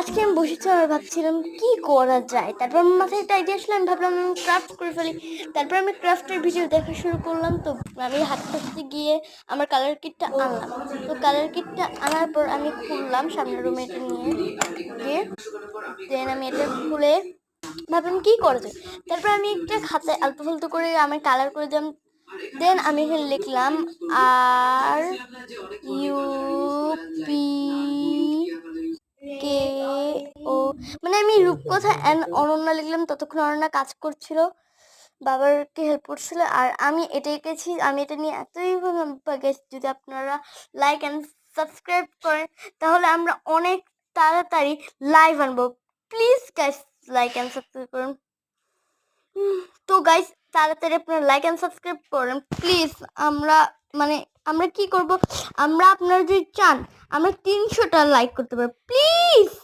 আজকে আমি বসেছিলাম আর ভাবছিলাম কি করা যায়। তারপর আমার মাথায় একটা আইডিয়া আসলে আমি ভাবলাম আমি ক্রাফট করে ফেলি। তারপর আমি ক্রাফটের ভিডিও দেখা শুরু করলাম। তো আমি হাত করতে গিয়ে আমার কালার কিটটা আনলাম। তো কালার কিটটা আনার পর আমি খুললাম সামনের রুমে এটা নিয়ে গিয়ে। দেন আমি এটা খুলে ভাবলাম কি করা যায়। তারপর আমি একটা খাতায় আলতু ফালতু করে আমি কালার করে দিলাম। দেন আমি এখানে লিখলাম আর ইউ পি কে ও, মানে আমি রূপকথা অ্যান্ড অনন্যা লিখলাম। ততক্ষণ অনন্যা কাজ করছিল, বাবারকে হেল্প করছিল, আর আমি এটা এঁকেছি। আমি এটা নিয়ে এতই গেছি। যদি আপনারা লাইক অ্যান্ড সাবস্ক্রাইব করেন তাহলে আমরা অনেক তাড়াতাড়ি লাইভ আনবো। Please guys like and subscribe করুন। তো গাইস তাড়াতাড়ি আপনারা লাইক অ্যান্ড সাবস্ক্রাইব করেন প্লিজ। আমরা কি করব, আমরা আপনারা যদি চান আমরা 300টা লাইক করতে পারি প্লিজ।